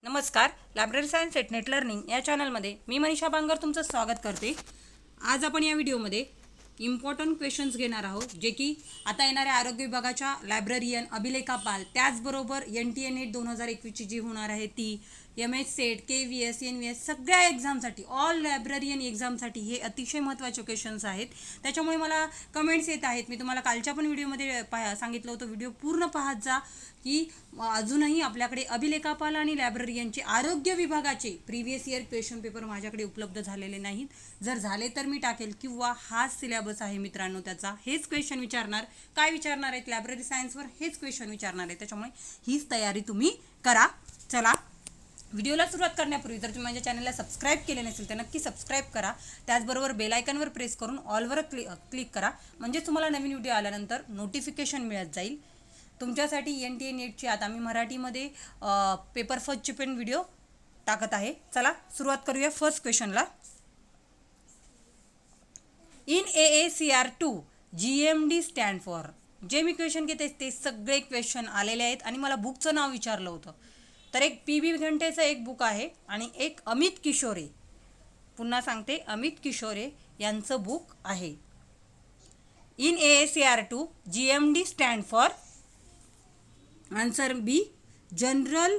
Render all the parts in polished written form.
नमस्कार. Library science at net learning या चॅनलमध्ये मी मनीषा बांगर तुमचं स्वागत करते. आज आपण या व्हिडिओमध्ये इम्पॉर्टंट क्वेश्चन्स घेणार आहोत, जे की आता येणाऱ्या आरोग्य विभागाच्या लायब्ररियन, अभिलेखा पाल, त्याचबरोबर NTA नेट 2021ची जी होणार आहे ती, MS सेट, KVS, NVS सगळ्या एक्झामसाठी, ऑल लायब्ररियन एक्झामसाठी हे अतिशय महत्त्वाचे क्वेश्चन्स आहेत. त्याच्यामुळे मला कमेंट्स येत आहेत. मी तुम्हाला कालच्या पण व्हिडिओमध्ये सांगितलं होतं, व्हिडिओ पूर्ण पाहत जा की अजूनही आपल्याकडे अभिलेखापाल आणि लायब्ररियनचे आरोग्य विभागाचे प्रिव्हियस इयर क्वेश्चन पेपर माझ्याकडे उपलब्ध झालेले नाहीत. जर झाले तर मी टाकेल, किंवा हाच सिलेबस आहे मित्रांनो त्याचा. हेच क्वेश्चन विचारणार. काय विचारणार आहेत? लायब्ररी सायन्सवर हेच क्वेश्चन विचारणार आहे. त्याच्यामुळे हीच तयारी तुम्ही करा. चला व्हिडिओला सुरुवात करण्यापूर्वी जर तुम्ही माझ्या चॅनलला सबस्क्राईब केले नसेल तर नक्की सबस्क्राईब करा. त्याचबरोबर बेल आयकॉनवर प्रेस करून ऑलवर क्लिक करा, म्हणजे तुम्हाला नवीन व्हिडिओ आल्यानंतर नोटिफिकेशन मिळत जाईल. तुमच्यासाठी NTA नेटची आता मी मराठीमध्ये पेपर फर्स्टचे पण व्हिडिओ टाकत आहे. चला सुरुवात करूया फर्स्ट क्वेश्चनला. In AACR2 GMD stand for. जे मी क्वेश्चन घेते ते सगळे क्वेश्चन आलेले आहेत आणि मला बुकचं नाव विचारलं होतं. तर एक PB घंटेचं एक बुक आहे आणि एक अमित किशोरे, पुन्हा सांगते, अमित किशोरे यांचं बुक आहे. In AACR2 GMD stand for. Answer B, general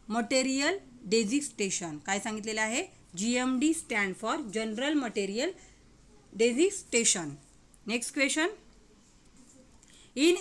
material designation. काय सांगितलेलं आहे? GMD stand for general material designation. Next question. In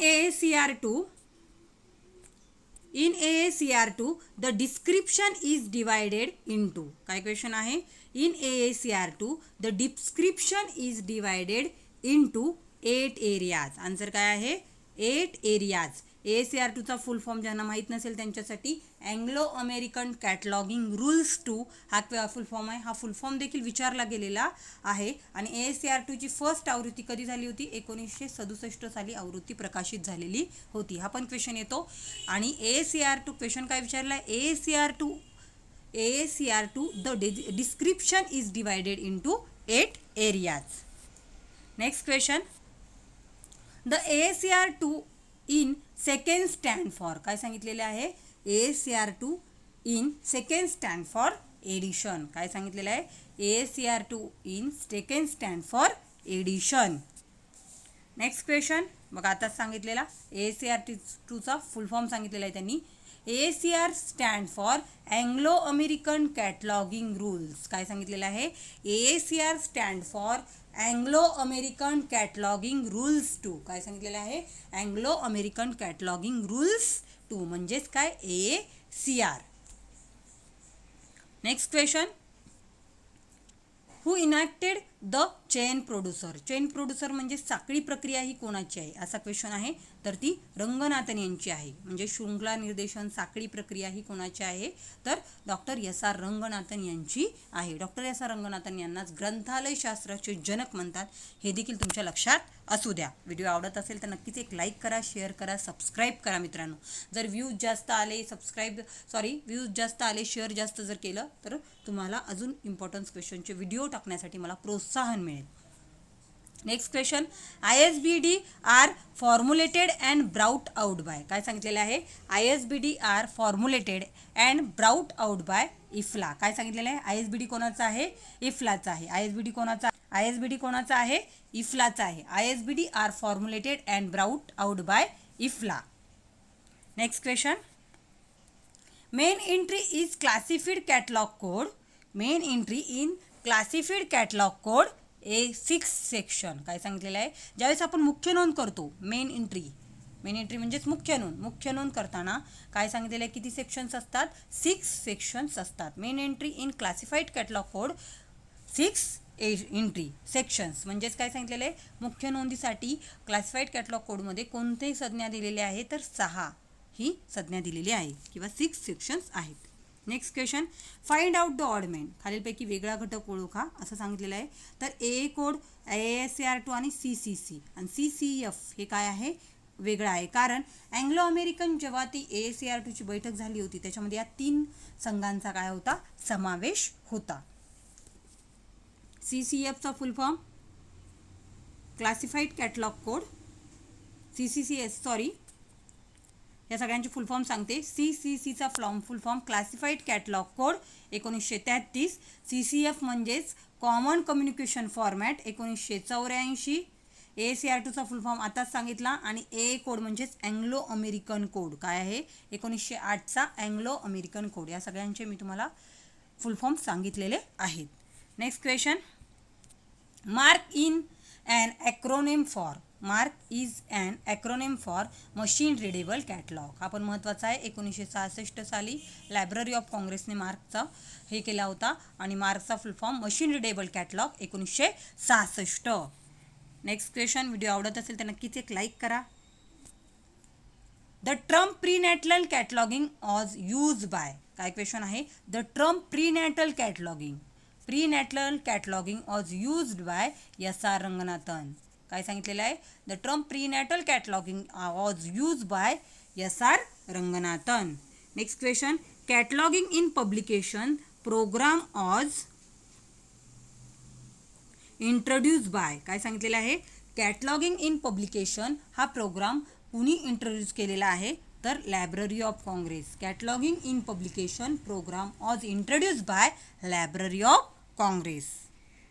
AACR2 the description is divided into. काय क्वेश्चन आहे? In AACR2 the description is divided into 8 areas. Answer काय आहे? 8 areas. AACR2चा फुल form ज्यांना माहीत नसेल त्यांच्यासाठी अँग्लो अमेरिकन कॅटलॉगिंग रूल्स 2 हा फुल form आहे. हा फुल फॉर्म देखील विचारला गेलेला आहे. आणि AACR2ची फर्स्ट आवृत्ती कधी झाली होती? 1967 साली आवृत्ती प्रकाशित झालेली होती. हा पण क्वेश्चन येतो. आणि AACR2 क्वेश्चन काय विचारला आहे? AACR2 the description is divided into 8 areas. Next question. The AACR2 in second stand for. काय सांगितलेले आहे? AACR2 in second stand for edition. काय सांगितलेलं आहे? AACR2 in second stand for edition. Next question बघा, आताच सांगितलेला AACR2चा फुल फॉर्म सांगितलेला आहे त्यांनी. AACR stand for Anglo American cataloguing rules. काय सांगितलेलं आहे? AACR stand for Anglo American cataloguing rules 2. काय सांगितलेलं आहे? अँग्लो अमेरिकन कॅटलॉगिंग रूल्स 2 म्हणजेच काय? AACR. Next question. Who enacted the chain producer. Chain producer म्हणजे साखळी प्रक्रिया ही कोणाची आहे असा क्वेश्चन आहे. तर ती रंगनाथन यांची आहे. म्हणजे शृंखला निर्देशन साखळी प्रक्रिया ही कोणाची आहे? तर डॉक्टर SR रंगनाथन यांची आहे. डॉक्टर SR रंगनाथन यांनाच ग्रंथालय शास्त्राचे जनक म्हणतात, हे देखील तुमच्या लक्षात असू द्या. व्हिडिओ आवडत असेल तर नक्कीच एक लाईक करा, शेअर करा, सबस्क्राईब करा मित्रांनो. जर व्ह्यूज जास्त आले, व्ह्यूज जास्त आले, शेअर जास्त जर केलं तर तुम्हाला अजून इम्पॉर्टन्स क्वेश्चनचे व्हिडिओ टाकण्यासाठी मला प्रोत्साहन मिळेल. Next question. ISBD are formulated and brought out by. काय सांगितलेलं आहे? ISBD are formulated and brought out by IFLA. काय सांगितलेलं आहे? ISBD कोणाचा आहे? इफ्लाचा आहे. ISBD कोणाचा आहे? इफ्लाचा आहे. ISBD are formulated and brought out by IFLA. Next question. Main entry is classified catalogue code. Main entry in classified catalogue code A6 section. काय सांगितलेलं आहे? ज्यावेळेस आपण मुख्य नोंद करतो, मेन एंट्री म्हणजेच मुख्य नोंद करताना काय सांगितलेलं आहे? किती सेक्शन्स असतात? 6 सेक्शन्स असतात. Main entry in classified catalogue code 6 entry sections म्हणजेच काय सांगितलेलं आहे? मुख्य नोंदीसाठी क्लासिफाईड कॅटलॉग कोडमध्ये कोणतेही संज्ञा दिलेली आहे? तर 6 ही संज्ञा दिलेली आहे, किंवा 6 सेक्शन्स आहेत. Next question. Find out the odd man. खालीलपैकी वेगळा घटक ओळखा असं सांगितलेलं आहे. तर AA कोड AACR2 आणि CCC आणि CCF हे काय आहे? वेगळं आहे. कारण अँग्लो अमेरिकन जेव्हा ती AACR2ची बैठक झाली होती त्याच्यामध्ये या 3 संघांचा काय होता? समावेश होता. CCFचा full form classified catalogue code. CCCS या सगळ्यांची फुल फॉर्म सांगते. CCCचा full form classified catalogue code 1933. CCF म्हणजेच कॉमन कम्युनिकेशन फॉर्मॅट 1984. ACR2चा फुल फॉर्म आताच सांगितला. आणि AA कोड म्हणजेच अँग्लो अमेरिकन कोड काय आहे 1908चा अँग्लो अमेरिकन कोड. या सगळ्यांचे मी तुम्हाला फुल फॉर्म सांगितलेले आहेत. Next question. MARC is an acronym for machine readable catalogue. हा पण महत्त्वाचा आहे. 1966 साली लायब्ररी ऑफ काँग्रेसने मार्कचा हे केला होता आणि मार्कचा full form machine readable catalogue 1966. Next question. Video आवडत असेल तर नक्कीच एक लाईक करा. The term prenatal cataloguing was use by. काय क्वेश्चन आहे. The term prenatal cataloguing was used by SR Ranganathan. काय सांगितलेलं आहे. The term prenatal cataloguing was use by SR Ranganathan. Next question. Cataloguing in publication programme was introduce by. काय सांगितलेलं आहे. Cataloguing in publication हा programme कुणी इंट्रोड्यूस केलेला आहे तर library of Congress. Cataloguing in publication programme was introduce by library of Congress.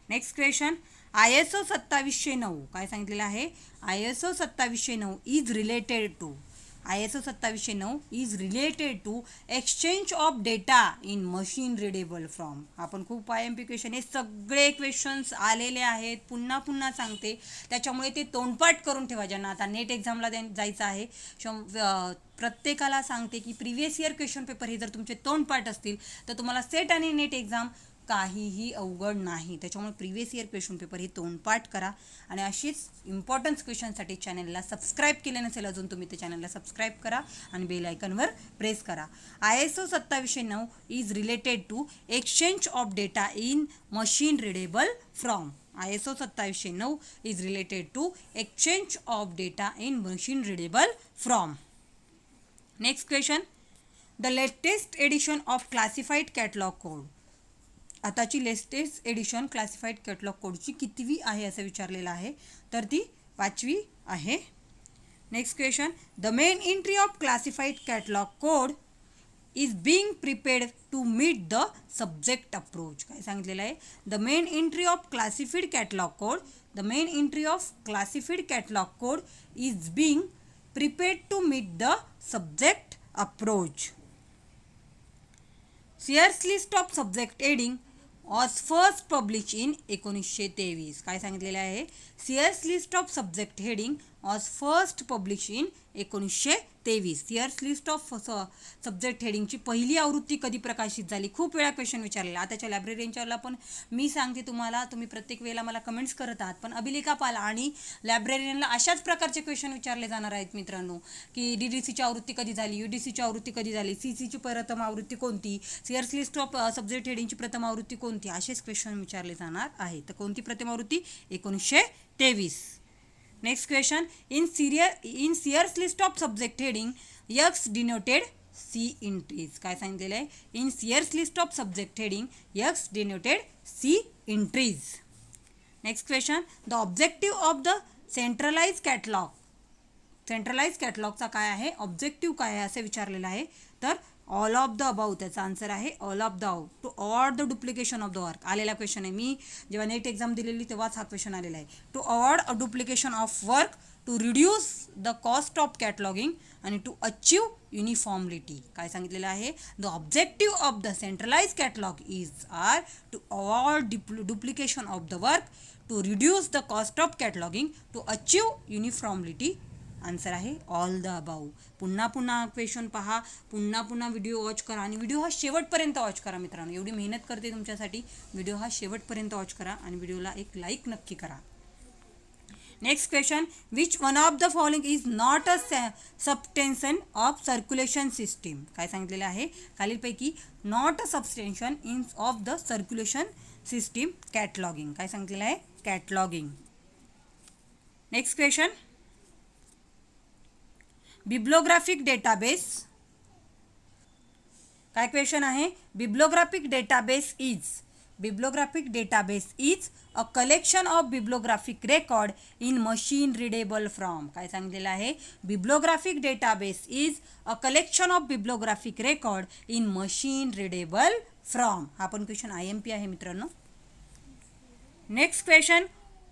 Next question. ISO 2709 काय सांगितलेलं आहे. ISO 2709 is related to exchange of data in machine readable from. आपण खूप IMP क्वेश्चन हे सगळे क्वेश्चन्स आलेले आहेत. पुन्हा सांगते त्याच्यामुळे ते तोंडपाठ करून ठेवा. ज्यांना आता नेट एक्झामला जायचं आहे प्रत्येकाला सांगते की प्रिव्हियस इयर क्वेश्चन पेपर हे जर तुमचे तोंडपाठ असतील तर तुम्हाला सेट आणि नेट एक्झाम काहीही अवघड नाही. त्याच्यामुळे प्रिव्हियस इयर क्वेश्चन पेपर हे तोंडपाठ करा. आणि अशीच इम्पॉर्टन्स क्वेश्चनसाठी चॅनलला सबस्क्राईब केले नसेल अजून तुम्ही ते चॅनलला सबस्क्राईब करा आणि बेल आयकनवर प्रेस करा. ISO 2709 is related to exchange of data in machine readable from. ISO 2709 is related to exchange of data in machine readable from. Next question. The latest edition of classified catalogue code. आताची latest edition classified catalogue कोडची कितवी आहे असं विचारलेलं आहे तर ती 5वी आहे. Next question. The main entry of classified catalogue code is being prepared to meet the subject approach. काय सांगितलेलं आहे. The main entry of classified catalogue code is being prepared to meet the subject approach. Sears list of subject heading was first publish in 1923. काय सांगितलेलं आहे. Sears list of subject heading was first publish in 1923. Sears list of subject हेडिंगची पहिली आवृत्ती कधी प्रकाशित झाली. खूप वेळा क्वेश्चन विचारलेला. आताच्या लायब्ररीयनच्याला पण मी सांगते तुम्हाला. तुम्ही प्रत्येक वेळेला मला कमेंट्स करत आहात पण अभिलेखापाल आणि लायब्ररीयनला अशाच प्रकारचे क्वेश्चन विचारले जाणार आहेत मित्रांनो की DDCची आवृत्ती कधी झाली, UDCची आवृत्ती कधी झाली, CCची प्रथम आवृत्ती कोणती, Sears लिस्ट ऑफ सब्जेक्ट हेडिंगची प्रथम आवृत्ती कोणती, असेच क्वेश्चन विचारले जाणार आहे. तर कोणती प्रथम आवृत्ती 1923. Next question. In Sears list of subject heading X denoted C entries. काय सांगितलेलं आहे. In Sears list of subject heading X denoted C entries. Next question. The objective of the centralise कॅटलॉगचा काय आहे. ऑब्जेक्टिव्ह काय आहे असं विचारलेलं आहे तर ऑल ऑफ द अबाउ. त्याचा आन्सर आहे all of the above. To award the duplication of the work. आलेला क्वेश्चन आहे. मी जेव्हा नेट एक्झाम दिलेली तेव्हाच हा क्वेश्चन आलेला आहे. To award a duplication of work, to reduce the cost of cataloguing आणि टू अचीव युनिफॉर्मिलिटी. काय सांगितलेलं आहे. The objective of the centralise catalogue is are to award duplication of the work, to reduce the cost of cataloguing, to achieve uniformity. Answer आहे all the above. पुन्हा question पहा, पुन्हा video watch करा आणि video हा शेवटपर्यंत watch करा मित्रांनो. एवढी मेहनत करते तुमच्यासाठी. व्हिडिओ हा शेवटपर्यंत वॉच करा आणि व्हिडिओला एक लाईक नक्की करा. Next question. Which one of the following is not a substation of circulation system. काय सांगितलेलं आहे. खालीलपैकी not a substation in of the circulation system cataloguing. काय सांगितलेलं आहे. Cataloguing. Next question. Bibliographic database. काय क्वेश्चन आहे. Bibliographic database is bibliographic database is a collection of bibliographic record in machine readable form. काय सांगितलेलं आहे? Bibliographic database is a collection of bibliographic record in machine readable form. हा पण question IMP आहे मित्रांनो. Next question,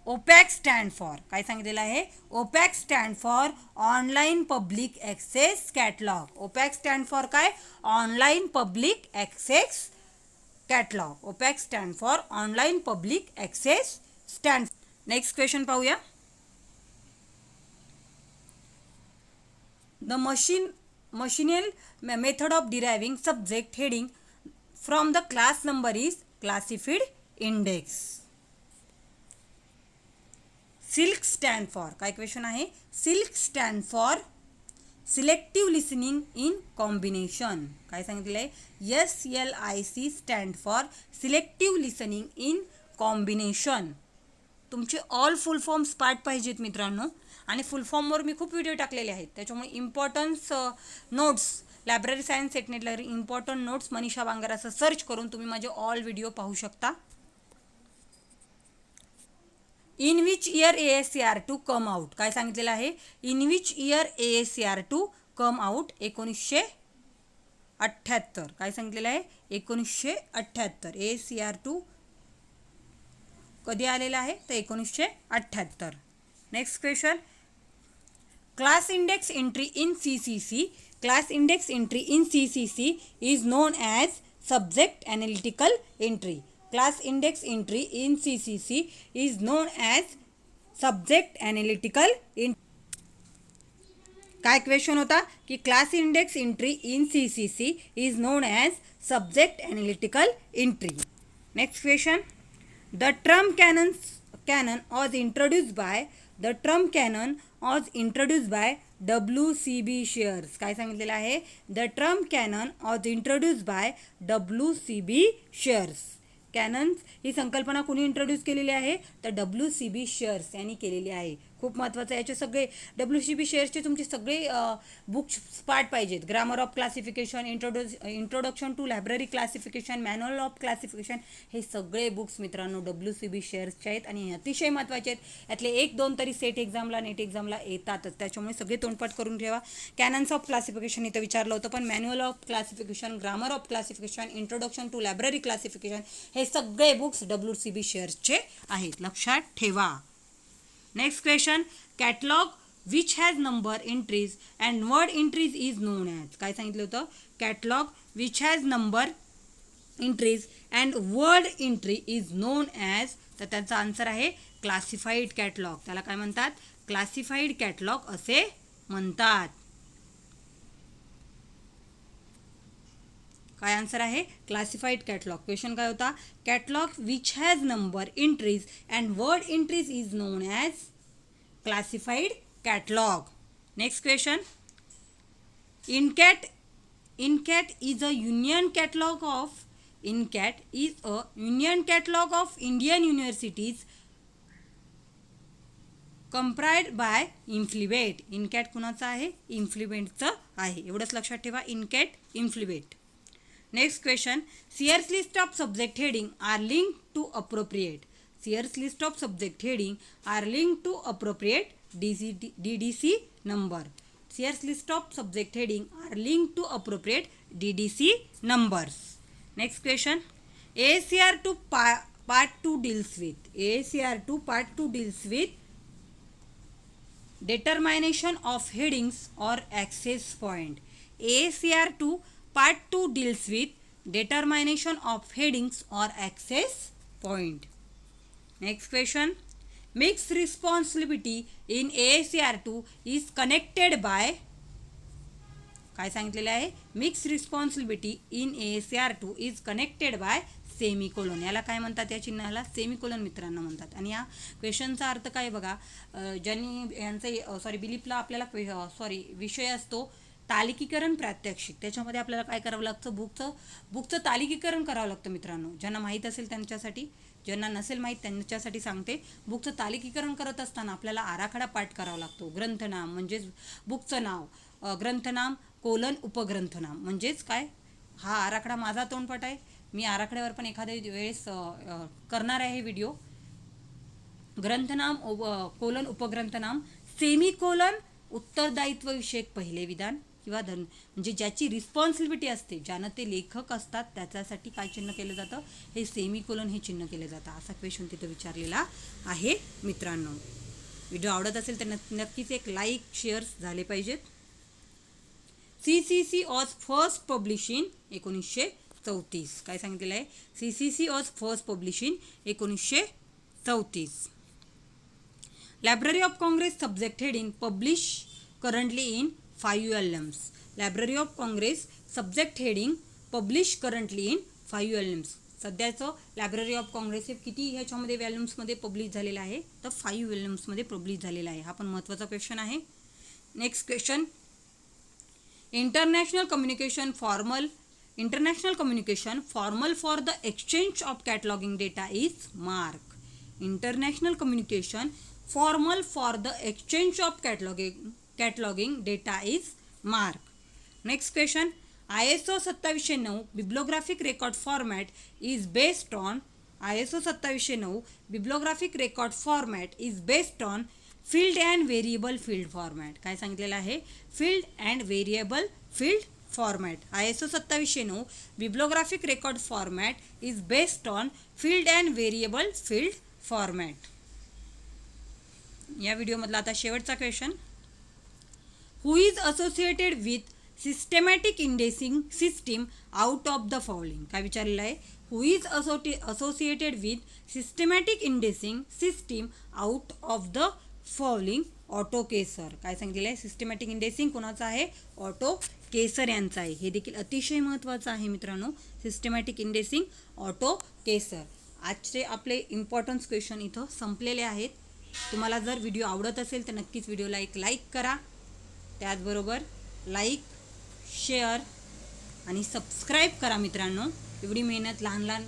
OPAC stand for. काय सांगितलेलं आहे? OPAC stand for online public access catalogue. OPAC stand for काय? Online public access catalogue. OPAC stand for online public access stand. Next question पाहूया. The machinal method of deriving subject heading from the class number is classified index. SLIC stand for. काय question आहे? SLIC stand for selective listening in combination. काय सांगितलं आहे? SLIC stand for selective listening in combination. तुमचे all फुल forms part पाहिजेत मित्रांनो, आणि फुल फॉर्मवर मी खूप व्हिडिओ टाकलेले आहेत. त्याच्यामुळे इम्पॉर्टन्स नोट्स लायब्ररी सायन्स सेटनेटला इम्पॉर्टंट नोट्स मनीषा बांगर असं सर्च करून तुम्ही माझे ऑल व्हिडिओ पाहू शकता. In which year ASCR2 come out. काय सांगितलेलं आहे? In which year ASCR2 come out. 1978. काय सांगितलेलं आहे? 1978. ASCR2 कधी आलेला आहे? तर 1978. Next question, class index entry in CCC. Class index entry in CCC is known as subject analytical entry. Class index entry in CCC is known as subject analytical entry. काय question होता की class index entry in CCC is known as subject analytical entry. Next question, the term canon was introduced by WCB Shears. काय सांगितलेलं आहे? The term canon was introduced by WCB Shears. Canons ही संकल्पना कुणी introduce केलेली आहे? तर WCB shares यांनी केलेली आहे. खूप महत्त्वाचं आहे. याचे सगळे WCB शेअर्सचे तुमचे सगळे बुक्स पार्ट पाहिजेत. Grammar of classification, introduction to library classification, manual of classification, हे सगळे बुक्स मित्रांनो WCB शेअर्सचे आहेत आणि अतिशय महत्त्वाचे आहेत. यातले 1-2 तरी सेट एक्झामला, नेट एक्झामला येतातच. त्याच्यामुळे सगळे तोंडपाठ करून ठेवा. कॅनन्स ऑफ क्लासिफिकेशन इथं विचारलं होतं, पण manual of classification, grammar of classification, introduction to library classification, हे सगळे बुक्स WCB शेअर्सचे आहेत. लक्षात ठेवा. Next question, catalogue which has number entries and word entries is known as. काय सांगितलं होतं? Catalogue which has number entries and word entry is known as. तर त्याचा आन्सर आहे क्लासिफाईड कॅटलॉग. त्याला काय म्हणतात? क्लासिफाईड कॅटलॉग असे म्हणतात. काय आन्सर आहे? Classified catalogue. क्वेश्चन काय होता? Catalogue which has number entries and word entries is known as classified catalogue. Next question, IndCat is a union catalogue of Indian universities comprised by INFLIBNET. IndCat कुणाचं आहे? इन्फ्लिबेटचं आहे. एवढंच लक्षात ठेवा. IndCat, INFLIBNET. Next question, Sears list of subject heading are linked to appropriate. Sears list of subject heading are linked to appropriate DDC number. Sears list of subject heading are linked to appropriate DDC numbers. Next question, ASCR2 part 2 deals with determination of headings or access point. ASCR2 Part 2 deals with determination of headings or access point. Next question, mixed responsibility in ASCR2 is connected by. काय सांगितलेलं आहे? Mix responsibility in ASCR2 is connected by semicolon. याला काय म्हणतात? या चिन्हाला semicolon मित्रांनो म्हणतात. आणि या क्वेश्चनचा अर्थ काय बघा, ज्यांनी यांचं बिलीफला आपल्याला विषय असतो तालिकीकरण प्रात्यक्षिक. त्याच्यामध्ये आपल्याला काय करावं लागतं? बुकचं तालिकीकरण करावं लागतं मित्रांनो. ज्यांना माहीत असेल त्यांच्यासाठी, ज्यांना नसेल माहीत त्यांच्यासाठी सांगते. बुकचं तालिकीकरण करत असताना आपल्याला आराखडा पाठ करावा लागतो. ग्रंथनाम म्हणजेच बुकचं नाव, ग्रंथनाम कोलन उपग्रंथनाम म्हणजेच काय? हा आराखडा माझा तोंडपाठ आहे. मी आराखड्यावर पण एखाद्या वेळेस करणार आहे व्हिडिओ. ग्रंथनाम कोलन उपग्रंथनाम सेमिकोलन उत्तरदायित्व विषयक पहिले विधान किंवा म्हणजे ज्याची रिस्पॉन्सिबिलिटी असते, ज्यानं ते लेखक असतात त्याच्यासाठी काय चिन्ह केलं जातं, हे सेमिकोलन हे चिन्ह केलं जातं. असा क्वेश्चन तिथं विचारलेला आहे मित्रांनो. व्हिडिओ आवडत असेल तर नक्कीच एक लाईक शेअर्स झाले पाहिजेत. CCC was first publish in 1934. काय सांगितलेलं आहे? CCC was first publish in 1934. Library of Congress subject heading publish currently in 5 volumes. Library of Congress subject heading publish currently in 5 volumes. सध्याचं लायब्ररी ऑफ काँग्रेस हे किती ह्याच्यामध्ये व्हॉल्यूम्समध्ये publish झालेलं आहे? तर 5 व्हॉल्यूम्समध्ये पब्लिश झालेला आहे. हा पण महत्त्वाचा क्वेश्चन आहे. Next question. International communication formal for the exchange of cataloguing data is MARC. International communication formal for the exchange of cataloguing data is MARC. Next question. ISO 2709 bibliographic record format is based on ISO 2709 bibliographic record format is based on field and variable field format. काय सांगितलेलं आहे? field and variable field format. ISO 2709 bibliographic record format is based on field and variable field format. या व्हिडिओमधला आता शेवटचा question. Who is associated with systematic indexing system out of the following. काय विचारलेलं आहे? Who is associated with systematic indexing system out of the following. Otto Kaiser. काय सांगितलेलं आहे? सिस्टमॅटिक इंडेक्सिंग कोणाचं आहे? ऑटो केसर यांचं आहे. हे देखील अतिशय महत्त्वाचं आहे मित्रांनो. सिस्टमॅटिक इंडेक्सिंग ऑटो केसर. आजचे आपले इम्पॉर्टन्स क्वेश्चन इथं संपलेले आहेत. तुम्हाला जर व्हिडिओ आवडत असेल तर नक्कीच व्हिडिओला एक लाईक करा. त्याचबरोबर लाईक, शेअर आणि सबस्क्राईब करा मित्रांनो. एवढी मेहनत लहान लहान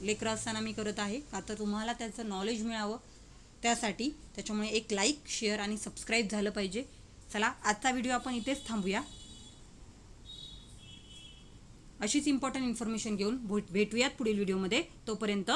लेकरं असताना मी करत आहे का तर तुम्हाला त्याचं नॉलेज मिळावं त्यासाठी. त्याच्यामुळे एक लाईक, शेअर आणि सबस्क्राईब झालं पाहिजे. चला आजचा व्हिडिओ आपण इथेच थांबूया. अशीच इम्पॉर्टंट इन्फॉर्मेशन घेऊन भेटूयात पुढील व्हिडिओमध्ये. तोपर्यंत